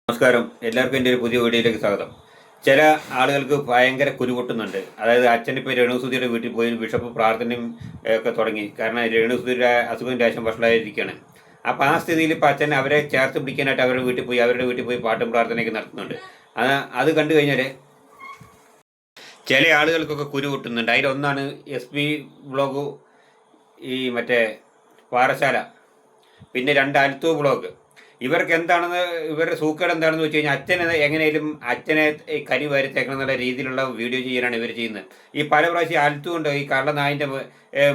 നമസ്കാരം, എല്ലാവർക്കും എൻ്റെ ഒരു പുതിയ വീഡിയോയിലേക്ക് സ്വാഗതം. ചില ആളുകൾക്ക് ഭയങ്കര കുരുപൊട്ടുന്നുണ്ട്. അതായത് അച്ഛനിപ്പോൾ രേണുസുതിയുടെ വീട്ടിൽ പോയി ബിഷപ്പ് പ്രാർത്ഥനയും ഒക്കെ തുടങ്ങി. കാരണം രേണുസുതിയുടെ അസുഖം ലേശം വഷളായിരിക്കുകയാണ്. അപ്പോൾ ആ സ്ഥിതിയിൽ ഇപ്പോൾ അച്ഛൻ അവരെ ചേർത്ത് പിടിക്കാനായിട്ട് അവരുടെ വീട്ടിൽ പോയി പാട്ടും പ്രാർത്ഥനയൊക്കെ നടത്തുന്നുണ്ട്. അത് കണ്ടു കഴിഞ്ഞാൽ ചില ആളുകൾക്കൊക്കെ കുരു പൊട്ടുന്നുണ്ട്. അതിലൊന്നാണ് SP വ്ളോഗ്, ഈ മറ്റേ പാറശാല, പിന്നെ 2 അൽത്തോ വ്ളോഗ്. ഇവർക്ക് എന്താണെന്ന്, ഇവരുടെ സൂക്കേട് എന്താണെന്ന് വെച്ച് കഴിഞ്ഞാൽ അച്ഛനെ കരി വാരിത്തേക്കണം എന്നുള്ള രീതിയിലുള്ള വീഡിയോ ചെയ്യാനാണ് ഇവർ ചെയ്യുന്നത്. ഈ പല പ്രാവശ്യം അൽത്തുകൊണ്ട് ഈ കള്ളനായിൻ്റെ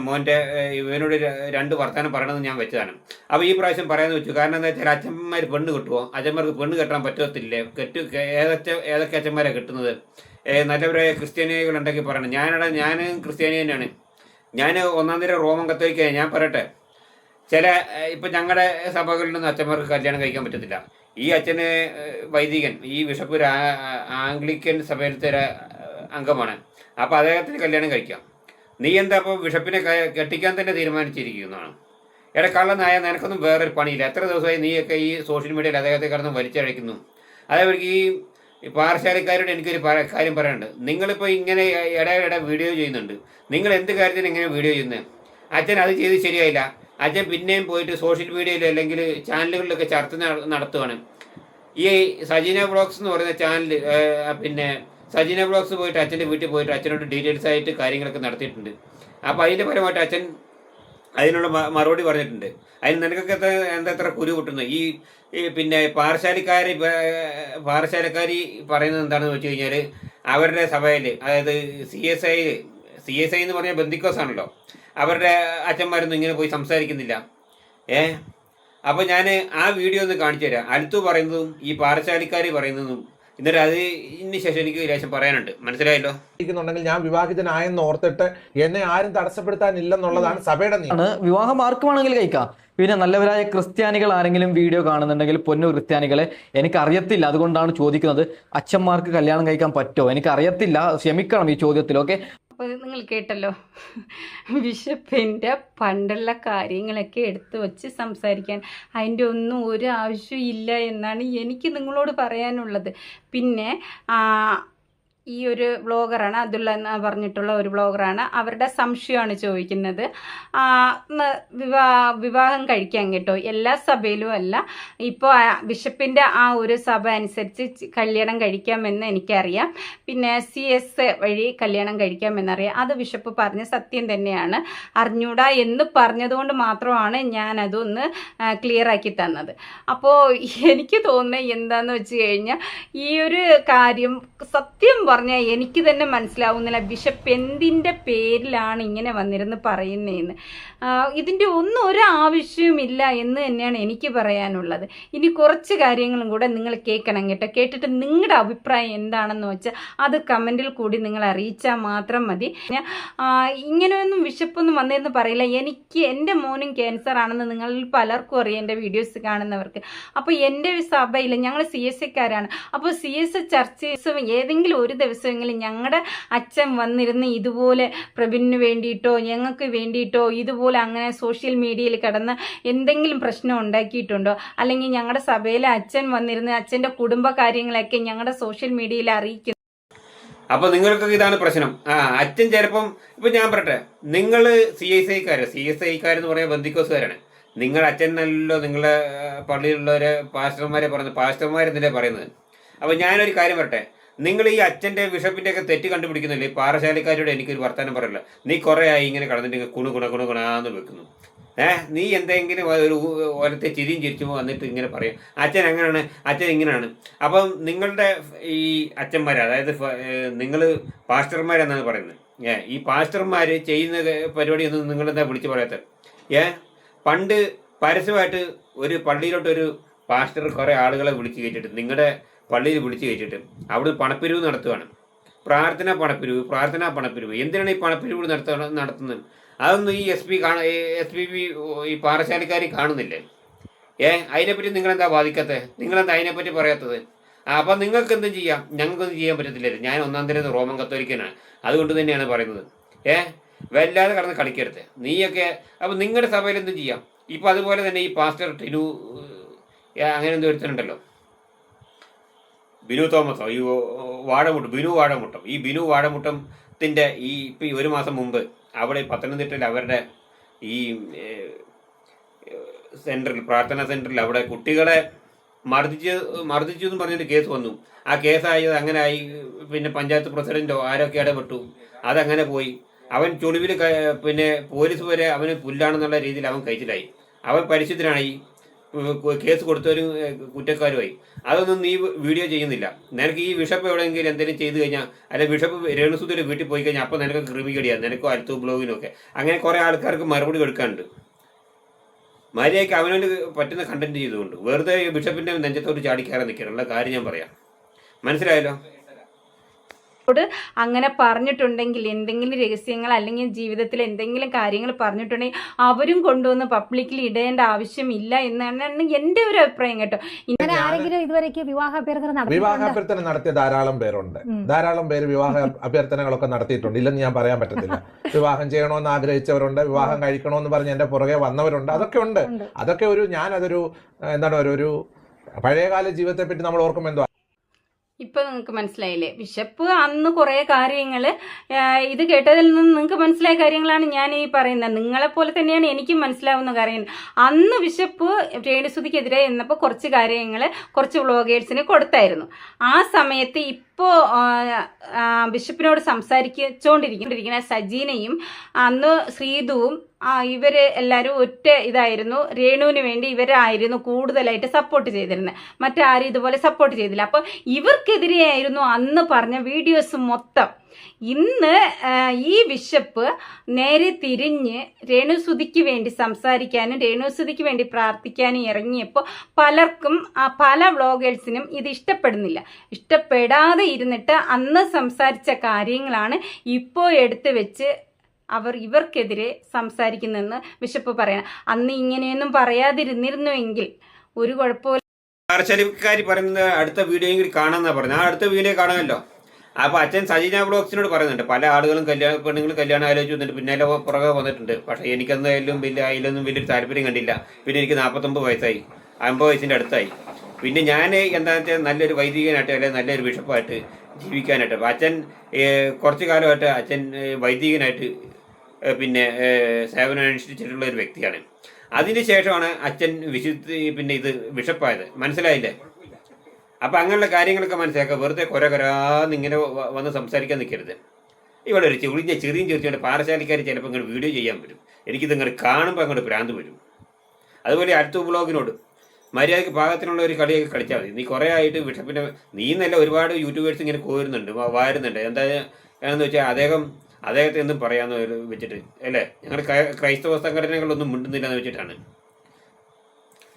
മോൻ്റെ ഇവനോട് 2 വർത്തമാനം പറയണമെന്ന് ഞാൻ വെച്ചതാണ്. അപ്പോൾ ഈ പ്രാവശ്യം പറയാമെന്ന് വെച്ചു. കാരണം എന്താ വെച്ചാൽ അച്ഛന്മാർ പെണ്ണ് കിട്ടുമോ, അച്ഛന്മാർക്ക് പെണ്ണ് കെട്ടാൻ പറ്റത്തില്ലേ, ഏതൊക്കെ അച്ഛന്മാരാണ് കിട്ടുന്നത്, നല്ലവരായ ക്രിസ്ത്യാനികളുണ്ടെങ്കിൽ പറയണം. ഞാൻ ക്രിസ്ത്യാനി തന്നെയാണ്. ഞാൻ ഒന്നാം തരം റോമൻ കത്തോലിക്കയാണ്. ഞാൻ പറയട്ടെ, ഇപ്പം ഞങ്ങളുടെ സഭകളിലൊന്നും അച്ഛന്മാർക്ക് കല്യാണം കഴിക്കാൻ പറ്റത്തില്ല. ഈ അച്ഛന് വൈദികൻ, ഈ ബിഷപ്പ് ഒരു ആംഗ്ലിക്കൻ സഭയിലത്തെ ഒരു അംഗമാണ്. അപ്പോൾ അദ്ദേഹത്തിന് കല്യാണം കഴിക്കാം. നീ എന്താ അപ്പോൾ ബിഷപ്പിനെ കെട്ടിക്കാൻ തന്നെ തീരുമാനിച്ചിരിക്കുന്നതാണ്? കള്ളനായ, നിനക്കൊന്നും വേറൊരു പണിയില്ല. എത്ര ദിവസമായി നീയൊക്കെ ഈ സോഷ്യൽ മീഡിയയിൽ അദ്ദേഹത്തെ കിടന്ന് വലിച്ചഴക്കുന്നു. അതേപോലെ ഈ പാറശാലക്കാരോട് എനിക്കൊരു കാര്യം പറയാനുണ്ട്. നിങ്ങളിപ്പോൾ ഇങ്ങനെ ഇടയിടെ വീഡിയോ ചെയ്യുന്നുണ്ട്. നിങ്ങൾ എന്ത് കാര്യത്തിന് ഇങ്ങനെ വീഡിയോ ചെയ്യുന്നത്? അച്ഛൻ അത് ചെയ്ത് ശരിയായില്ല. അച്ഛൻ പിന്നെയും പോയിട്ട് സോഷ്യൽ മീഡിയയിൽ അല്ലെങ്കിൽ ചാനലുകളിലൊക്കെ ചർച്ച നടത്തുകയാണ്. ഈ സജീന വ്ളോഗ്സ് എന്ന് പറയുന്ന ചാനൽ, പിന്നെ സജീന വ്ളോഗ്സ് പോയിട്ട് അച്ഛൻ്റെ വീട്ടിൽ പോയിട്ട് അച്ഛനോട് ഡീറ്റെയിൽസ് ആയിട്ട് കാര്യങ്ങളൊക്കെ നടത്തിയിട്ടുണ്ട്. അപ്പോൾ അതിൻ്റെ പരമായിട്ട് അച്ഛൻ അതിനുള്ള മറുപടി പറഞ്ഞിട്ടുണ്ട്. അതിന് നിനക്കൊക്കെ എത്ര കുരു പൊട്ടുന്നത്? ഈ പിന്നെ പാറശാലക്കാരി പറയുന്നത് എന്താണെന്ന് വെച്ച് കഴിഞ്ഞാൽ, അവരുടെ സഭയിൽ, അതായത് CSI എന്ന് പറഞ്ഞാൽ ബന്ധിക്കോസ് ആണല്ലോ, അവരുടെ അച്ഛന്മാരൊന്നും ഇങ്ങനെ പോയി സംസാരിക്കുന്നില്ല. അപ്പോൾ ഞാൻ ആ വീഡിയോ ഒന്ന് കാണിച്ചു തരാം. അൽത്തു പറയുന്നതും ഈ പാറശാലിക്കാർ പറയുന്നതും. എന്നിട്ട് ഇതിന് ശേഷം എനിക്ക് ലേശം പറയാനുണ്ട്. മനസ്സിലായല്ലോ? ഞാൻ വിവാഹിതനായെന്ന് ഓർത്തിട്ട് എന്നെ ആരും തടസ്സപ്പെടുത്താനില്ലെന്നുള്ളതാണ് സഭയുടെ നിയമം. വിവാഹം ആർക്കുമാണെങ്കിൽ കഴിക്കാം. പിന്നെ നല്ലവരായ ക്രിസ്ത്യാനികൾ ആരെങ്കിലും വീഡിയോ കാണുന്നുണ്ടെങ്കിൽ, പൊന്നു ക്രിസ്ത്യാനികളെ, എനിക്കറിയത്തില്ല, അതുകൊണ്ടാണ് ചോദിക്കുന്നത്. അച്ഛന്മാർക്ക് കല്യാണം കഴിക്കാൻ പറ്റുമോ? എനിക്കറിയത്തില്ല, ക്ഷമിക്കണം ഈ ചോദ്യത്തിലൊക്കെ. അപ്പോൾ നിങ്ങൾ കേട്ടല്ലോ, ബിഷപ്പിൻ്റെ പണ്ടുള്ള കാര്യങ്ങളൊക്കെ എടുത്തു വച്ച് സംസാരിക്കാൻ അതിൻ്റെ ഒന്നും ഒരു ആവശ്യമില്ല എന്നാണ് എനിക്ക് നിങ്ങളോട് പറയാനുള്ളത്. പിന്നെ ഈ ഒരു വ്ളോഗറാണ്, അതുള്ള എന്ന് പറഞ്ഞിട്ടുള്ള ഒരു വ്ളോഗറാണ്. അവരുടെ സംശയമാണ് ചോദിക്കുന്നത്. വിവാഹം കഴിക്കാൻ കേട്ടോ, എല്ലാ സഭയിലും അല്ല. ഇപ്പോൾ ബിഷപ്പിൻ്റെ ആ ഒരു സഭ അനുസരിച്ച് കല്യാണം കഴിക്കാമെന്ന് എനിക്കറിയാം. പിന്നെ CS വഴി കല്യാണം കഴിക്കാമെന്നറിയാം. അത് ബിഷപ്പ് പറഞ്ഞ സത്യം തന്നെയാണ്. അറിഞ്ഞൂടാ എന്ന് പറഞ്ഞതുകൊണ്ട് മാത്രമാണ് ഞാനതൊന്ന് ക്ലിയർ ആക്കി തന്നത്. അപ്പോൾ എനിക്ക് തോന്നുന്നത് എന്താണെന്ന് വെച്ച് കഴിഞ്ഞാൽ, ഈ ഒരു കാര്യം സത്യം പറഞ്ഞാൽ എനിക്ക് തന്നെ മനസ്സിലാവുന്നില്ല ബിഷപ്പ് എന്തിൻ്റെ പേരിലാണ് ഇങ്ങനെ വന്നിരുന്ന് പറയുന്നതെന്ന്. ഇതിൻ്റെ ഒന്നും ഒരു ആവശ്യവുമില്ല എന്ന് തന്നെയാണ് എനിക്ക് പറയാനുള്ളത്. ഇനി കുറച്ച് കാര്യങ്ങളും കൂടെ നിങ്ങൾ കേൾക്കണം കേട്ടോ. കേട്ടിട്ട് നിങ്ങളുടെ അഭിപ്രായം എന്താണെന്ന് വെച്ചാൽ അത് കമൻറ്റിൽ കൂടി നിങ്ങൾ അറിയിച്ചാൽ മാത്രം മതി. ഇങ്ങനെയൊന്നും ബിഷപ്പൊന്നും വന്നിരുന്ന് പറയില്ല. എൻ്റെ മോനും ക്യാൻസർ ആണെന്ന് നിങ്ങളിൽ പലർക്കും അറിയാം, എൻ്റെ വീഡിയോസ് കാണുന്നവർക്ക്. അപ്പോൾ എൻ്റെ സഭയിൽ ഞങ്ങൾ CSIക്കാരാണ്. അപ്പോൾ CS ചർച്ച ഏതെങ്കിലും ഒരു ദിവസമെങ്കിലും ഞങ്ങളുടെ അച്ഛൻ വന്നിരുന്ന് ഇതുപോലെ പ്രബിന് വേണ്ടിയിട്ടോ ഞങ്ങൾക്ക് വേണ്ടിയിട്ടോ ഇതുപോലെ അങ്ങനെ സോഷ്യൽ മീഡിയയിൽ കിടന്ന് എന്തെങ്കിലും പ്രശ്നം ഉണ്ടാക്കിയിട്ടുണ്ടോ? അല്ലെങ്കിൽ ഞങ്ങളുടെ സഭയിലെ അച്ഛൻ വന്നിരുന്ന് അച്ഛൻ്റെ കുടുംബ കാര്യങ്ങളൊക്കെ ഞങ്ങളുടെ സോഷ്യൽ മീഡിയയിൽ അറിയിക്കുന്നു. അപ്പോൾ നിങ്ങൾക്കൊക്കെ ഇതാണ് പ്രശ്നം. അച്ഛൻ ചിലപ്പം, ഇപ്പം ഞാൻ പറയട്ടെ, നിങ്ങൾ CSIക്കാരെന്ന് പറയാൻ ബന്ധിക്കോസുകാരാണ്. നിങ്ങളുടെ അച്ഛൻ നല്ലല്ലോ നിങ്ങളുടെ പള്ളിയിലുള്ളവരെ പാസ്റ്റർമാരെന്നല്ലേ പറയുന്നത്. അപ്പോൾ ഞാനൊരു കാര്യം പറയട്ടെ, നിങ്ങൾ ഈ അച്ഛൻ്റെ ബിഷപ്പിൻ്റെ ഒക്കെ തെറ്റ് കണ്ടുപിടിക്കുന്നില്ലേ? പാറശാലക്കാരോട് എനിക്കൊരു വർത്തമാനം പറയില്ല. നീ കുറേ ആയി ഇങ്ങനെ കടന്നിട്ട് കുണുകുണാന്ന് വെക്കുന്നു. നീ എന്തെങ്കിലും ഒരു ഓരത്തെ ചിരിയും ചിരിച്ചു വന്നിട്ട് ഇങ്ങനെ പറയും അച്ഛൻ അങ്ങനെയാണ്, അച്ഛൻ ഇങ്ങനെയാണ്. അപ്പം നിങ്ങളുടെ ഈ അച്ഛന്മാർ, അതായത് നിങ്ങൾ പാസ്റ്റർമാരെന്നാണ് പറയുന്നത്. ഈ പാസ്റ്റർമാർ ചെയ്യുന്ന പരിപാടിയൊന്നും നിങ്ങളെന്താ വിളിച്ച് പറയാത്തത്? പണ്ട് പരസ്യമായിട്ട് ഒരു പള്ളിയിലോട്ടൊരു പാസ്റ്റർ കുറേ ആളുകളെ വിളിച്ച് കയറ്റിട്ട്, നിങ്ങളുടെ പള്ളിയിൽ വിളിച്ച് കയറ്റിട്ട് അവിടെ പണപ്പിരിവ് നടത്തുകയാണ്. പ്രാർത്ഥനാ പണപ്പിരിവ്. എന്തിനാണ് ഈ പണപ്പിരിവ് നടത്തുന്നത്? അതൊന്നും ഈ SPB ഈ പാറശാലക്കാർ കാണുന്നില്ലേ? അതിനെപ്പറ്റി നിങ്ങളെന്താ ബാധിക്കാത്തത്? നിങ്ങളെന്താ അതിനെപ്പറ്റി പറയാത്തത്? അപ്പം നിങ്ങൾക്ക് എന്തും ചെയ്യാം, ഞങ്ങൾക്കൊന്നും ചെയ്യാൻ പറ്റത്തില്ലല്ലോ. ഞാൻ ഒന്നാം തരം റോമൻ കത്തോലിക്കനാണ്. അതുകൊണ്ട് തന്നെയാണ് പറയുന്നത്. വല്ലാതെ കടന്ന് കളിക്കരുത് നീയൊക്കെ. അപ്പം നിങ്ങളുടെ സഭയിൽ എന്തും ചെയ്യാം. ഇപ്പം അതുപോലെ തന്നെ ഈ പാസ്റ്റർ ടിനു അങ്ങനെ എന്തോ ഒരുത്തനുണ്ടല്ലോ, ബിനു തോമസോ, ഈ ബിനു വാഴമുട്ടം, ഈ ബിനു വാഴമുട്ടത്തിൻ്റെ ഇപ്പം ഈ ഒരു മാസം മുമ്പ് അവിടെ പത്തനംതിട്ടയിൽ അവരുടെ ഈ സെൻറ്ററിൽ, പ്രാർത്ഥനാ സെൻറ്ററിൽ അവിടെ കുട്ടികളെ മർദ്ദിച്ചു എന്ന് പറഞ്ഞൊരു കേസ് വന്നു. ആ കേസായത് അങ്ങനെ ആയി. പിന്നെ പഞ്ചായത്ത് പ്രസിഡന്റോ ആരൊക്കെ ഇടപെട്ടു, അതങ്ങനെ പോയി. അവൻ ചുളിവിൽ പിന്നെ പോലീസ് വരെ അവന് പുല്ലാണെന്നുള്ള രീതിയിൽ അവൻ കഴിച്ചിലായി. അവൻ പരിശുദ്ധനായി, കേസ് കൊടുത്തവരും കുറ്റക്കാരുമായി. അതൊന്നും നീ വീഡിയോ ചെയ്യുന്നില്ല. നിനക്ക് ഈ ബിഷപ്പ് എവിടെയെങ്കിലും എന്തെങ്കിലും ചെയ്തു കഴിഞ്ഞാൽ, അല്ലെ ബിഷപ്പ് രേണുസുധിയുടെ വീട്ടിൽ പോയി കഴിഞ്ഞാൽ അപ്പോൾ നിനക്ക് ക്രിമികടിയാണ്, നിനക്കോ അൽത്തു ബ്ലോഗിനൊക്കെ. അങ്ങനെ കുറേ ആൾക്കാർക്ക് മറുപടി കൊടുക്കാനുണ്ട്. മര്യാദയ്ക്ക് അവനോട് പറ്റുന്ന കണ്ടന്റ് ചെയ്തുകൊണ്ട് വെറുതെ ബിഷപ്പിന്റെ നെഞ്ചത്തോട് ചാടിക്കാറാൻ നിൽക്കാനുള്ള കാര്യം ഞാൻ പറയാം. മനസ്സിലായല്ലോ? അങ്ങനെ പറഞ്ഞിട്ടുണ്ടെങ്കിൽ, എന്തെങ്കിലും രഹസ്യങ്ങൾ അല്ലെങ്കിൽ ജീവിതത്തിൽ എന്തെങ്കിലും കാര്യങ്ങൾ പറഞ്ഞിട്ടുണ്ടെങ്കിൽ അവരും കൊണ്ടുവന്ന് പബ്ലിക്കിൽ ഇടേണ്ട ആവശ്യമില്ല എന്നാണ് എൻ്റെ ഒരു അഭിപ്രായം കേട്ടോ. ആരെങ്കിലും ഇതുവരെയ്ക്ക് വിവാഹാഭ്യർത്ഥന നടത്തിയ ധാരാളം പേരുണ്ട്. ധാരാളം പേര് വിവാഹ അഭ്യർത്ഥനകളൊക്കെ നടത്തിയിട്ടുണ്ട്, ഇല്ലെന്ന് ഞാൻ പറയാൻ പറ്റത്തില്ല. വിവാഹം ചെയ്യണമെന്ന് ആഗ്രഹിച്ചവരുണ്ട്, വിവാഹം കഴിക്കണമെന്ന് പറഞ്ഞ് എന്റെ പുറകെ വന്നവരുണ്ട്. അതൊക്കെ ഉണ്ട്. അതൊക്കെ ഞാനതൊരു എന്താണ് ഒരു പഴയകാല ജീവിതത്തെ പറ്റി നമ്മൾ ഓർക്കുമ്പോൾ എന്തോ. ഇപ്പൊ നിങ്ങൾക്ക് മനസ്സിലായില്ലേ? ബിഷപ്പ് അന്ന് കുറെ കാര്യങ്ങൾ ഇത് കേട്ടതിൽ നിന്ന് നിങ്ങൾക്ക് മനസ്സിലായ കാര്യങ്ങളാണ് ഞാൻ ഈ പറയുന്നത്. നിങ്ങളെപ്പോലെ തന്നെയാണ് എനിക്കും മനസ്സിലാവുന്ന കാര്യങ്ങൾ. അന്ന് ബിഷപ്പ് രേണുസുധിക്കെതിരെ എന്നപ്പോൾ കുറച്ച് കാര്യങ്ങൾ കുറച്ച് വ്ളോഗേഴ്സിന് കൊടുത്തായിരുന്നു. ആ സമയത്ത് ഇപ്പോൾ ബിഷപ്പിനോട് സംസാരിച്ചുകൊണ്ടിരിക്കുന്ന സജീനയും അന്ന് ശ്രീതുവും ഇവര് എല്ലാവരും ഒറ്റ ഇതായിരുന്നു. രേണുവിന് വേണ്ടി ഇവരായിരുന്നു കൂടുതലായിട്ട് സപ്പോർട്ട് ചെയ്തിരുന്നത്, മറ്റാരും ഇതുപോലെ സപ്പോർട്ട് ചെയ്തില്ല. അപ്പോൾ ഇവർക്കെതിരെയായിരുന്നു അന്ന് പറഞ്ഞ വീഡിയോസ് മൊത്തം. ഇന്ന് ഈ ബിഷപ്പ് നേരെ തിരിഞ്ഞ് രേണുസുധിക്ക് വേണ്ടി സംസാരിക്കാനും രേണുസുധിക്ക് വേണ്ടി പ്രാർത്ഥിക്കാനും ഇറങ്ങിയപ്പോൾ പലർക്കും പല വ്ളോഗേഴ്സിനും ഇത് ഇഷ്ടപ്പെടുന്നില്ല. ഇഷ്ടപ്പെടാതെ ഇരുന്നിട്ട് അന്ന് സംസാരിച്ച കാര്യങ്ങളാണ് ഇപ്പോൾ എടുത്തു വെച്ച് ഇവർക്കെതിരെ സംസാരിക്കുന്നെന്ന് ബിഷപ്പ് പറയണം. അന്ന് ഇങ്ങനെയൊന്നും പറയാതിരുന്നിരുന്നുവെങ്കിൽ ഒരു കുഴപ്പമില്ല. പാർശ്വക്കാരി പറയുന്നത് അടുത്ത വീഡിയോ കാണാമെന്നാണ് പറഞ്ഞത്. ആ അടുത്ത വീഡിയോ കാണാമല്ലോ. അപ്പോൾ അച്ഛൻ സജീന ബ്ലോഗ്സിനോട് പറയുന്നുണ്ട്, പല ആളുകളും പെണ്ണുങ്ങളും കല്യാണം ആലോചിച്ച് വന്നിട്ട് പിന്നാലെ പുറകെ വന്നിട്ടുണ്ട്. പക്ഷേ എനിക്കെന്തായാലും അതിലൊന്നും വലിയൊരു താല്പര്യം കണ്ടില്ല. പിന്നെ എനിക്ക് 49 വയസ്സായി, 50 വയസ്സിൻ്റെ അടുത്തായി. പിന്നെ ഞാൻ എന്താണെന്ന് വെച്ചാൽ നല്ലൊരു വൈദികനായിട്ട് അല്ലെങ്കിൽ നല്ലൊരു ബിഷപ്പായിട്ട് ജീവിക്കാനായിട്ട്. അപ്പോൾ അച്ഛൻ കുറച്ച് കാലമായിട്ട് അച്ഛൻ വൈദികനായിട്ട് പിന്നെ സേവനം അനുഷ്ഠിച്ചിട്ടുള്ള ഒരു വ്യക്തിയാണ്. അതിന് ശേഷമാണ് അച്ഛൻ പിന്നെ ഇത് ബിഷപ്പായത്. മനസ്സിലായില്ലേ? അപ്പം അങ്ങനെയുള്ള കാര്യങ്ങളൊക്കെ മനസ്സിലാക്കുക. വെറുതെ കൊരാന്നിങ്ങനെ വന്ന് സംസാരിക്കാൻ നിൽക്കരുത്. ഇവിടെ ഒരു ചെറിയും ചെറിച്ചുകൊണ്ട് പാറശാലിക്കാർ ചിലപ്പോൾ ഇങ്ങോട്ട് വീഡിയോ ചെയ്യാൻ പറ്റും. എനിക്കിത് ഇങ്ങോട്ട് കാണുമ്പോൾ അങ്ങോട്ട് ഭ്രാന്ത് വരും. അതുപോലെ അടുത്ത ബ്ലോഗിനോട് മര്യാദയ്ക്ക് പാകത്തിനുള്ള ഒരു കളിയൊക്കെ കളിച്ചാൽ മതി. നീ കുറേ ആയിട്ട് ബിഷപ്പിൻ്റെ നീ എന്നല്ല ഒരുപാട് യൂട്യൂബേഴ്സ് ഇങ്ങനെ വാരുന്നുണ്ട്. എന്താണെന്ന് വെച്ചാൽ അദ്ദേഹത്തെ ഒന്നും പറയാമെന്ന് വെച്ചിട്ട് അല്ലേ, ഞങ്ങൾ ക്രൈസ്തവ സംഘടനകളൊന്നും മിണ്ടുന്നില്ല എന്ന് വെച്ചിട്ടാണ്.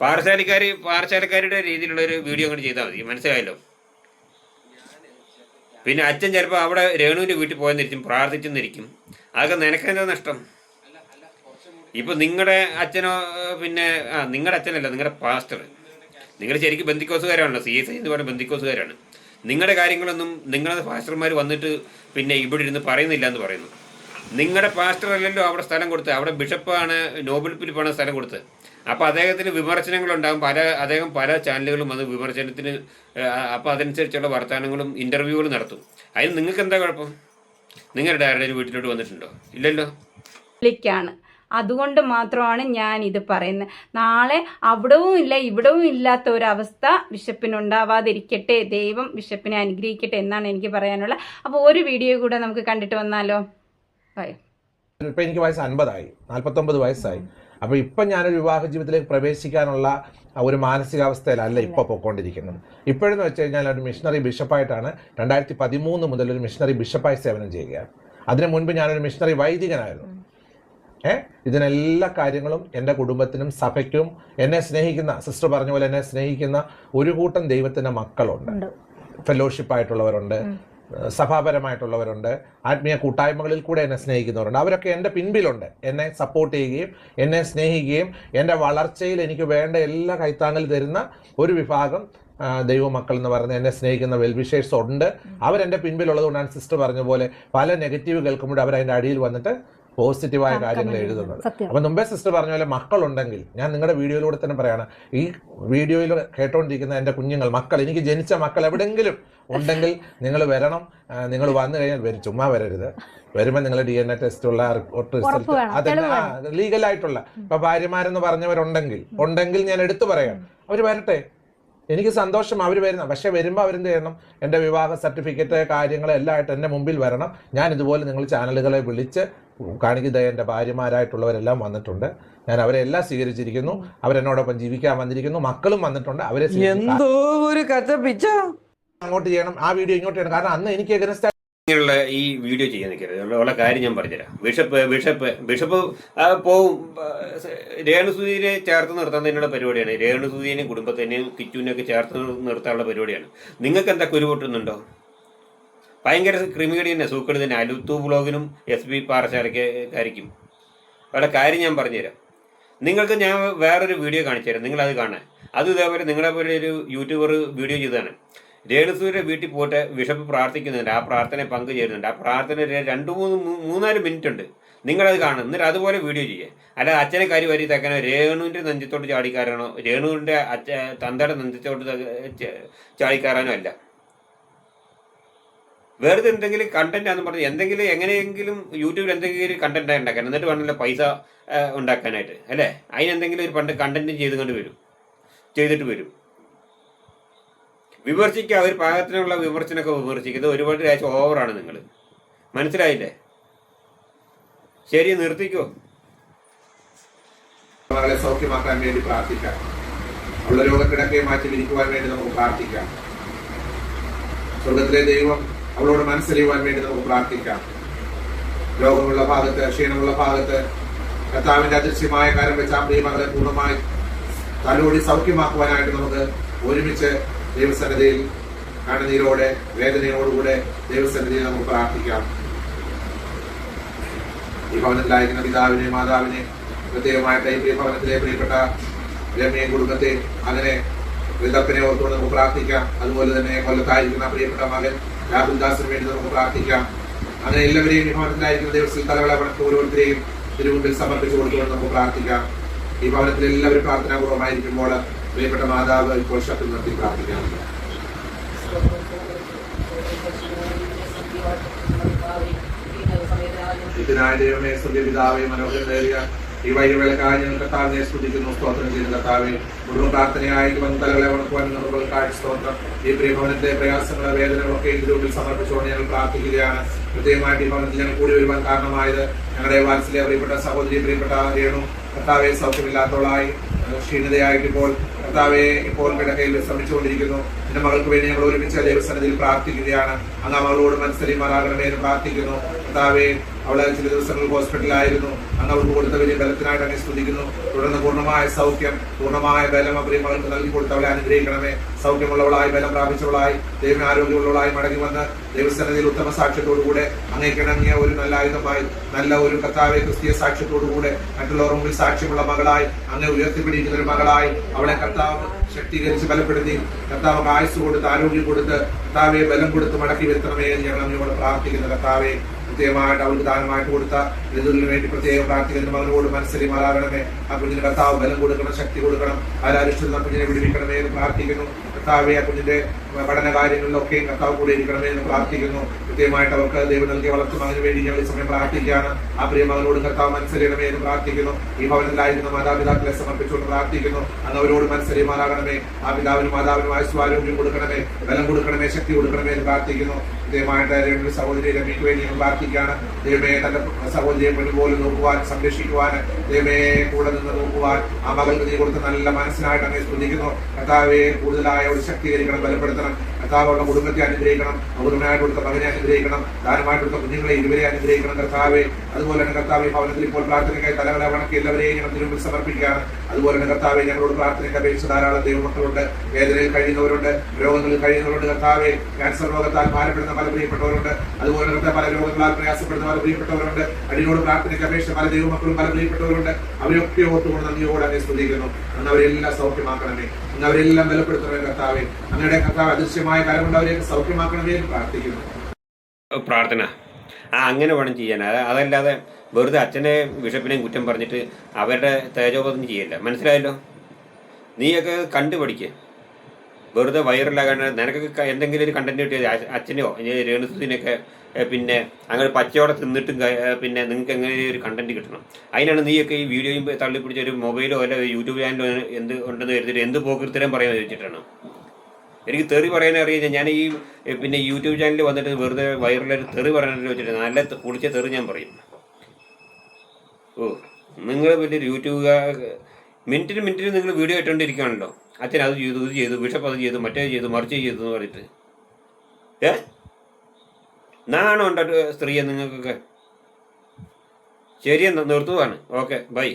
പാറശാലക്കാരുടെ രീതിയിലുള്ളൊരു വീഡിയോ അങ്ങോട്ട് ചെയ്താൽ മതി. മനസ്സിലായല്ലോ? പിന്നെ അച്ഛൻ ചിലപ്പോൾ അവിടെ രേണുവിൻ്റെ വീട്ടിൽ പോയെന്നിരിക്കും, പ്രാർത്ഥിച്ചെന്നിരിക്കും. അതൊക്കെ നിനക്കെന്താ നഷ്ടം? ഇപ്പം നിങ്ങളുടെ അച്ഛനോ പിന്നെ നിങ്ങളുടെ അച്ഛനല്ല, നിങ്ങളുടെ പാസ്റ്റർ, നിങ്ങൾ ശരിക്കും ബന്ധിക്കോസുകാരാണല്ലോ. CSI എന്ന് പറയുന്ന ബന്ധിക്കോസുകാരാണ്. നിങ്ങളുടെ കാര്യങ്ങളൊന്നും നിങ്ങളുടെ പാസ്റ്റർമാർ വന്നിട്ട് പിന്നെ ഇവിടെ ഇരുന്ന് പറയുന്നില്ല എന്ന് പറയുന്നു. നിങ്ങളുടെ പാസ്റ്റർ അല്ലല്ലോ അവിടെ സ്ഥലം കൊടുത്തത്, അവിടെ ബിഷപ്പാണ് നോബൽ ഫിലിപ്പാണ് സ്ഥലം കൊടുത്തത്. അപ്പോൾ അദ്ദേഹത്തിന് വിമർശനങ്ങളുണ്ടാകും. അദ്ദേഹം പല ചാനലുകളും വന്ന് വിമർശനത്തിന് അപ്പോൾ അതനുസരിച്ചുള്ള വർത്തമാനങ്ങളും ഇൻ്റർവ്യൂകളും നടത്തും. അതിന് നിങ്ങൾക്ക് എന്താ കുഴപ്പം? നിങ്ങളുടെ ആരുടെയും വീട്ടിലോട്ട് വന്നിട്ടുണ്ടോ? ഇല്ലല്ലോ. അതുകൊണ്ട് മാത്രമാണ് ഞാൻ ഇത് പറയുന്നത്. നാളെ അവിടവും ഇല്ല ഇവിടവും ഇല്ലാത്ത ഒരവസ്ഥ ബിഷപ്പിനുണ്ടാവാതിരിക്കട്ടെ, ദൈവം ബിഷപ്പിനെ അനുഗ്രഹിക്കട്ടെ എന്നാണ് എനിക്ക് പറയാനുള്ളത്. അപ്പോൾ ഒരു വീഡിയോ കൂടെ നമുക്ക് കണ്ടിട്ട് വന്നാലോ? ഇപ്പം എനിക്ക് വയസ്സ് 50 49 വയസ്സായി. അപ്പോൾ ഇപ്പം ഞാനൊരു വിവാഹ ജീവിതത്തിലേക്ക് പ്രവേശിക്കാനുള്ള ഒരു മാനസികാവസ്ഥയിലല്ല ഇപ്പോൾ പോയിക്കൊണ്ടിരിക്കുന്നത്. ഇപ്പോഴെന്ന് വെച്ച് കഴിഞ്ഞാൽ ഒരു മിഷണറി ബിഷപ്പായിട്ടാണ് 2013 മുതൽ ഒരു മിഷണറി ബിഷപ്പായി സേവനം ചെയ്യുകയാണ്. അതിനു മുൻപ് ഞാനൊരു മിഷണറി വൈദികനായിരുന്നു. ഇതിനെല്ലാ കാര്യങ്ങളും എൻ്റെ കുടുംബത്തിനും സഭയ്ക്കും എന്നെ സ്നേഹിക്കുന്ന സിസ്റ്റർ പറഞ്ഞ പോലെ എന്നെ സ്നേഹിക്കുന്ന ഒരു കൂട്ടം ദൈവത്തിൻ്റെ മക്കളുണ്ട്. ഫെലോഷിപ്പായിട്ടുള്ളവരുണ്ട്, സഭാപരമായിട്ടുള്ളവരുണ്ട്, ആത്മീയ കൂട്ടായ്മകളിൽ കൂടെ എന്നെ സ്നേഹിക്കുന്നവരുണ്ട്. അവരൊക്കെ എൻ്റെ പിൻപിലുണ്ട്. എന്നെ സപ്പോർട്ട് ചെയ്യുകയും എന്നെ സ്നേഹിക്കുകയും എൻ്റെ വളർച്ചയിൽ എനിക്ക് വേണ്ട എല്ലാ കൈത്താങ്ങൽ തരുന്ന ഒരു വിഭാഗം ദൈവമക്കൾ എന്ന് പറയുന്നത് എന്നെ സ്നേഹിക്കുന്ന വെൽവിഷേഴ്സ് ഉണ്ട്. അവരെൻ്റെ പിൻപിലുള്ളത് കൊണ്ടാണ് സിസ്റ്റർ പറഞ്ഞ പോലെ പല നെഗറ്റീവ് കേൾക്കുമ്പോൾ അവരതിൻ്റെ അടിയിൽ വന്നിട്ട് പോസിറ്റീവായ കാര്യങ്ങൾ എഴുതുന്നത്. സത്യം. അപ്പം മുമ്പേ സിസ്റ്റർ പറഞ്ഞ പോലെ മക്കളുണ്ടെങ്കിൽ, ഞാൻ നിങ്ങളുടെ വീഡിയോയിലൂടെ തന്നെ പറയാണ്, ഈ വീഡിയോയിൽ കേട്ടോണ്ടിരിക്കുന്ന എൻ്റെ കുഞ്ഞുങ്ങൾ, മക്കൾ, എനിക്ക് ജനിച്ച മക്കൾ എവിടെയെങ്കിലും ഉണ്ടെങ്കിൽ നിങ്ങൾ വരണം. നിങ്ങൾ വന്നു കഴിഞ്ഞാൽ വരും, ചുമ്മാ വരരുത്. വരുമ്പോൾ നിങ്ങൾ DNA ടെസ്റ്റുള്ള റിസൾട്ട് അതെല്ലാം ലീഗലായിട്ടുള്ള, ഇപ്പൊ ഭാര്യമാരെന്ന് പറഞ്ഞവരുണ്ടെങ്കിൽ ഞാൻ എടുത്തു പറയാം, അവർ വരട്ടെ. എനിക്ക് സന്തോഷം അവർ വരുന്ന. പക്ഷെ വരുമ്പോൾ അവരെന്ത് ചെയ്യണം, എൻ്റെ വിവാഹ സർട്ടിഫിക്കറ്റ് കാര്യങ്ങൾ എല്ലാം ആയിട്ട് എൻ്റെ മുമ്പിൽ വരണം. ഞാൻ ഇതുപോലെ നിങ്ങൾ ചാനലുകളെ വിളിച്ച് കാണിക്കുന്നത് എൻ്റെ ഭാര്യമാരായിട്ടുള്ളവരെല്ലാം വന്നിട്ടുണ്ട്, ഞാൻ അവരെ എല്ലാം സ്വീകരിച്ചിരിക്കുന്നു, അവരെന്നോടൊപ്പം ജീവിക്കാൻ വന്നിരിക്കുന്നു, മക്കളും വന്നിട്ടുണ്ട്, അവരെ എന്തോ ഒരു കച്ചപ്പിച്ച അങ്ങോട്ട് ചെയ്യണം, ആ വീഡിയോ ഇങ്ങോട്ട് ചെയ്യണം. കാരണം അന്ന് എനിക്ക് എഗനസ്റ്റ് ഇങ്ങനെയുള്ള ഈ വീഡിയോ ചെയ്യാൻ നിൽക്കരുത്. ഉള്ള കാര്യം ഞാൻ പറഞ്ഞുതരാം. ബിഷപ്പ് പോവും. രേണുസുധീനെ ചേർത്ത് നിർത്തുന്നതിനുള്ള പരിപാടിയാണ്. രേണുസുധീനെയും കുടുംബത്തിനെയും കിച്ചുവിനെയൊക്കെ ചേർത്ത് നിർത്താനുള്ള പരിപാടിയാണ്. നിങ്ങൾക്ക് എന്താ കുരുപൊട്ടുന്നുണ്ടോ? ഭയങ്കര ക്രിമികടി തന്നെ, സൂക്കടി തന്നെ. അലുത്തു ബ്ലോഗിനും SB പാറശാലക്കാരിക്കും ഉള്ള കാര്യം ഞാൻ പറഞ്ഞുതരാം. നിങ്ങൾക്ക് ഞാൻ വേറൊരു വീഡിയോ കാണിച്ചു തരാം, നിങ്ങളത് കാണാൻ. അത് ഇതേപോലെ നിങ്ങളെ പോലെ ഒരു യൂട്യൂബർ വീഡിയോ ചെയ്തതാണ്. രേണുസൂര്യ വീട്ടിൽ പോയിട്ട് ബിഷപ്പ് പ്രാർത്ഥിക്കുന്നുണ്ട്, ആ പ്രാർത്ഥനയെ പങ്കുചേരുന്നുണ്ട്. ആ പ്രാർത്ഥന 2-3-4 മിനിറ്റ് ഉണ്ട്, നിങ്ങളത് കാണും. എന്നിട്ട് അതുപോലെ വീഡിയോ ചെയ്യുക. അല്ലാതെ അച്ഛനെ കരി വരി തക്കാനോ, രേണുവിൻ്റെ നെഞ്ചത്തോട്ട് ചാടിക്കാരാനോ, രേണുവിൻ്റെ തന്തയുടെ നെഞ്ചത്തോട്ട് ചാടിക്കാറാനോ അല്ല. വെറുതെ എന്തെങ്കിലും കണ്ടന്റ് ആണെന്ന് പറഞ്ഞ് എന്തെങ്കിലും എങ്ങനെയെങ്കിലും യൂട്യൂബിൽ എന്തെങ്കിലും കണ്ടന്റ് ഉണ്ടാക്കാൻ, എന്നിട്ട് വേണമല്ലോ പൈസ ഉണ്ടാക്കാനായിട്ട്, അല്ലേ? അതിനെന്തെങ്കിലും ഒരു കണ്ടന്റ് ചെയ്തിട്ട് വരും. വിമർശിക്കുക, ഒരു പാകത്തിനുള്ള വിമർശനമൊക്കെ വിമർശിക്കുന്നത് ഒരുപാട് രാശം ഓവറാണ്. നിങ്ങൾ മനസ്സിലായില്ലേ? ശരി, നിർത്തിക്കോ. മകളെ സൗഖ്യമാക്കാൻ വേണ്ടി പ്രാർത്ഥിക്കാം. ഉള്ള രോഗക്കിടക്കെ മാറ്റി വിരിക്കുവാൻ വേണ്ടി നമുക്ക് പ്രാർത്ഥിക്കാം. സ്വർഗത്തിലെ ദൈവം അവളോട് മനസ്സറിയുവാൻ വേണ്ടി നമുക്ക് പ്രാർത്ഥിക്കാം. രോഗമുള്ള ഭാഗത്ത്, ക്ഷീണമുള്ള ഭാഗത്ത് കർത്താവിന്റെ അദൃശ്യമായ കാര്യം വെച്ച് ആ പ്രിയ മകളെ പൂർണ്ണമായി തലോടി സൗഖ്യമാക്കുവാനായിട്ട് നമുക്ക് ഒരുമിച്ച് ദൈവസന്നിധിയിൽ കണ്ണുനീരോടെ, വേദനയോടുകൂടെ ദൈവസന്നിധിയിൽ നമുക്ക് പ്രാർത്ഥിക്കാം. ഈ ഭവനത്തിലായിരിക്കുന്ന പിതാവിനെ, മാതാവിനെ, പ്രത്യേകമായിട്ട് ഈ ഭവനത്തിലെ പ്രിയപ്പെട്ട രമ്യയും കുടുംബത്തെയും, അങ്ങനെ വിതപ്പനെ ഓർത്തുകൊണ്ട് നമുക്ക് പ്രാർത്ഥിക്കാം. അതുപോലെ തന്നെ കൊല്ലത്തായിരിക്കുന്ന പ്രിയപ്പെട്ട മകൻ രാഹുൽദാസിന് വേണ്ടി നമുക്ക് പ്രാർത്ഥിക്കാം. അങ്ങനെ എല്ലാവരെയും ഈ ഭവനത്തിലായിരിക്കുന്ന ദൈവത്തിൽ തലവളവണക്ക് ഓരോരുത്തരെയും തിരുമുമ്പിൽ സമർപ്പിച്ചു കൊടുത്തുകൊണ്ട് നമുക്ക് പ്രാർത്ഥിക്കാം. ഈ ഭവനത്തിൽ എല്ലാവരും പ്രാർത്ഥനാപൂർവ്വമായിരിക്കുമ്പോൾ പ്രിയപ്പെട്ട മാതാവ് ഇപ്പോൾ ശബ്ദം നിർത്തി പ്രാർത്ഥിക്കാം. ഇതിനായ ദൈവമേ, സ്തുതിപിതാവേ, മനോഹരമേറിയ ഈ വൈകിവേളക്കായി ഞങ്ങൾ കർത്താവിനെ സ്തുതിക്കുന്നു, സ്തോത്രം ചെയ്യുന്ന കർത്താവേ. മുഴുവൻ പ്രാർത്ഥനയായിട്ട് വന്ന് തലകളെ വണക്കുവാൻ നമുക്ക് കാഴ്ച സ്തോത്രം. ഈ പ്രിയഭവനത്തെ പ്രയാസങ്ങളെ, വേദനകളൊക്കെ ഇതിലൂടെ സമർപ്പിച്ചുകൊണ്ട് ഞങ്ങൾ പ്രാർത്ഥിക്കുകയാണ്. പ്രത്യേകമായിട്ട് ഈ ഭവനത്തിൽ ഞങ്ങൾ കൂടി വരുവാൻ കാരണമായത് ഞങ്ങളുടെ വാത്സല്യ പ്രിയപ്പെട്ട സഹോദരി, പ്രിയപ്പെട്ട രേണു, കർത്താവെ സൗഖ്യമില്ലാത്തവളായി ക്ഷീണതയായിട്ട് ഇപ്പോൾ കർത്താവെ ഇപ്പോൾ കിടക്കയിൽ വിശ്രമിച്ചുകൊണ്ടിരിക്കുന്നു. എന്റെ മകൾക്ക് വേണ്ടി ഞങ്ങൾ ഒരുമിച്ച് ദൈവസന്നിധിയിൽ പ്രാർത്ഥിക്കുകയാണ്. അങ്ങ് മകളോട് മനസ്സരിമാറാകണമേ എന്ന് പ്രാർത്ഥിക്കുന്നു. കർത്താവെ, അവളെ ചില ദിവസങ്ങൾ ഹോസ്പിറ്റലിലായിരുന്നു. അങ്ങ് അവൾക്ക് കൊടുത്ത വലിയ ബലത്തിനായിട്ട് അങ്ങനെ സ്തുതിക്കുന്നു. തുടർന്ന് പൂർണ്ണമായ സൗഖ്യം, പൂർണ്ണമായ ബലം പ്രിയ മകൾക്ക് നൽകി കൊടുത്ത് അവളെ അനുഗ്രഹിക്കണമേ. സൗഖ്യമുള്ളവളായി, ബലം പ്രാപിച്ചവളായി, ദൈവം ആരോഗ്യമുള്ളവളായി മടങ്ങി വന്ന് ദൈവസന്നിധിയിൽ ഉത്തമ സാക്ഷ്യത്തോടുകൂടെ അങ്ങേക്കിണങ്ങിയ ഒരു നല്ല ആയുധമായി, നല്ല ഒരു കർത്താവെ ക്രിസ്തീയ സാക്ഷ്യത്തോടുകൂടെ മറ്റുള്ളവർ മുമ്പിൽ സാക്ഷ്യമുള്ള മകളായി, അങ്ങ് ഉയർത്തിപ്പിടിക്കുന്ന ഒരു മകളായി അവളെ കർത്താവ് ശക്തീകരിച്ച് ബലപ്പെടുത്തി, കർത്താവ് ആയുസ് കൊടുത്ത്, ആരോഗ്യം കൊടുത്ത്, കർത്താവെ ബലം കൊടുത്ത് മടക്കി വരുത്തണമേ എന്ന് ഞങ്ങൾ അങ്ങോട്ട് പ്രാർത്ഥിക്കുന്നു. കർത്താവെ, പ്രത്യേകമായിട്ട് അവൾക്ക് ദാനമായിട്ട് കൊടുത്ത ഋതുവിന് വേണ്ടി പ്രത്യേകം പ്രാർത്ഥിക്കുന്ന മകനോട് മനസ്സിൽ മാറാകണമേ. ആ കുഞ്ഞിന് കർത്താവ് ബലം കൊടുക്കണം, ശക്തി കൊടുക്കണം. ആരാരിഷ്ടം കുഞ്ഞിനെ വിടുവിക്കണമേ എന്ന് പ്രാർത്ഥിക്കുന്നു. കർത്താവെ, ആ കുഞ്ഞിന്റെ പഠന കാര്യങ്ങളിലൊക്കെയും കർത്താവ് കൂടെ ഇരിക്കണമേ എന്ന് പ്രാർത്ഥിക്കുന്നു. കൃത്യമായിട്ട് അവർക്ക് ദൈവം നൽകിയ വളർത്തു മകന് വേണ്ടി ഞങ്ങൾ ഈ സമയം പ്രാർത്ഥിക്കുകയാണ്. ആ പ്രിയ മകനോട് കർത്താവ് മനസ്സിലിടണമേ എന്ന് പ്രാർത്ഥിക്കുന്നു. ഈ ഭവനത്തിലായിരുന്ന മാതാപിതാക്കളെ സമർപ്പിച്ചുകൊണ്ട് പ്രാർത്ഥിക്കുന്നു. അങ്ങ് അവരോട് മനസ്സിലിമാറാകണമേ. ആ പിതാവിനും മാതാവിനും ആയുസ്വാരോഗ്യം കൊടുക്കണമേ, ബലം കൊടുക്കണമേ, ശക്തി കൊടുക്കണമേ എന്ന് പ്രാർത്ഥിക്കുന്നു. കൃത്യമായിട്ട് സഹോദരി രമ്യക്ക് വേണ്ടി ഞങ്ങൾ പ്രാർത്ഥിക്കുകയാണ്. ദൈവമേ, തന്റെ സഹോദരിയെ മുൻപോലെ നോക്കുവാൻ, സംരക്ഷിക്കുവാൻ, ദൈവമേ കൂടെ നിന്ന് നോക്കുവാൻ ആ മകൾക്ക് നീ കൊടുത്ത നല്ല മനസ്സിനായിട്ട് അങ്ങനെ സ്തുതിക്കുന്നു. കർത്താവെ, കൂടുതലായ ഒരു ശക്തീകരിക്കണം, ബലപ്പെടുത്തണം. കർത്താവ് അവരുടെ കുടുംബത്തെ അനുഗ്രഹിക്കണം, കുടുംബനായിട്ട് കൊടുത്ത മകനെ അനുഗ്രഹിക്കണം, ദാനമായിട്ട് കൊടുത്ത കുഞ്ഞുങ്ങളെ ഇരുവരെ അനുഗ്രഹിക്കണം. കർത്താവെ, അതുപോലെ തന്നെ കർത്താവ് ഭവനത്തിൽ ഇപ്പോൾ പ്രാർത്ഥനയ്ക്കായി തലകളെ വണക്കി എല്ലാവരെയും ഞങ്ങൾ തിരുമുമ്പിൽ സമർപ്പിക്കുകയാണ്. അതുപോലെ തന്നെ കർത്താവെ, ഞങ്ങളോട് പ്രാർത്ഥനയ്ക്ക് അപേക്ഷിച്ച് ധാരാളം ദൈവമക്കളുണ്ട്, വേദനയിൽ കഴിയുന്നവരുണ്ട്, രോഗങ്ങളിൽ കഴിയുന്നവരുണ്ട്. കർത്താവെ, ക്യാൻസർ രോഗത്താൽ ഭാരപ്പെടുന്ന പല പ്രിയപ്പെട്ടവരുണ്ട്, അതുപോലെ തന്നെ പല രോഗങ്ങളാൽ പ്രയാസപ്പെടുന്ന പല പ്രിയപ്പെട്ടവരുണ്ട്. അടിയോട് പ്രാർത്ഥനയ്ക്ക് അപേക്ഷിച്ച് പല ദൈവമക്കളും പല പ്രിയപ്പെട്ടവരുണ്ട്. അവരൊക്കെ ഓർത്തുകൊണ്ട് നന്ദിയോടെ അങ്ങനെ സ്തുതിക്കുന്നു. അന്ന് അവരെല്ലാം സൗഖ്യമാക്കണമേ, അന്ന് അവരെല്ലാം ബലപ്പെടുത്തണമേ. കർത്താവെ, അങ്ങയുടെ കർത്താവ് അദൃശ്യമായ കാര്യം കൊണ്ട് അവരെ സൗഖ്യമാക്കണമേ എന്ന് പ്രാർത്ഥിക്കുന്നു. പ്രാർത്ഥന അങ്ങനെ വേണം ചെയ്യാൻ. അതല്ലാതെ വെറുതെ അച്ഛനെ ബിഷപ്പിനെയും കുറ്റം പറഞ്ഞിട്ട് അവരുടെ തേജോബോധം ചെയ്യില്ല. മനസ്സിലായല്ലോ? നീയൊക്കെ കണ്ടുപഠിക്കുക. വെറുതെ വൈറലാകാൻ നിനക്കൊക്കെ എന്തെങ്കിലും ഒരു കണ്ടന്റ് കിട്ടിയത് അച്ഛനെയോ രേണുസുദിനെയൊക്കെ പിന്നെ അങ്ങനെ പച്ചയോടെ തിന്നിട്ടും പിന്നെ നിങ്ങൾക്ക് എങ്ങനെ ഒരു കണ്ടന്റ് കിട്ടണം. അതിനാണ് നീയൊക്കെ ഈ വീഡിയോയും തള്ളിപ്പിടിച്ച ഒരു മൊബൈലോ അല്ല യൂട്യൂബ് ചാനലോ എന്ത് ഉണ്ടെന്ന് കരുതിയിട്ട് എന്ത് പോക്കിർത്തരം പറയാമെന്ന് ചോദിച്ചിട്ടാണ്. എനിക്ക് തെറി പറയാൻ അറിയില്ല. ഞാൻ ഈ പിന്നെ യൂട്യൂബ് ചാനലിൽ വന്നിട്ട് വെറുതെ വൈറലായിട്ട് തെറി പറയാനായിട്ട് വെച്ചിട്ട് നല്ല പൊളിച്ച തെറി ഞാൻ പറയും. ഓ, നിങ്ങൾ വലിയൊരു യൂട്യൂബുകാർ മിനിറ്റിന് നിങ്ങൾ വീഡിയോ ഇട്ടുകൊണ്ടിരിക്കുകയാണല്ലോ. അച്ഛൻ അത് ചെയ്തു, ഇത് ചെയ്തു, ബിഷപ്പ് അത് ചെയ്തു, മറ്റേ ചെയ്തു, മറിച്ച് ചെയ്തു എന്ന് പറഞ്ഞിട്ട് നാണം ഉണ്ടോ സ്ത്രീയെ നിങ്ങൾക്കൊക്കെ? ശരിയെന്നാ നിർത്തുവാണ്. Okay, by.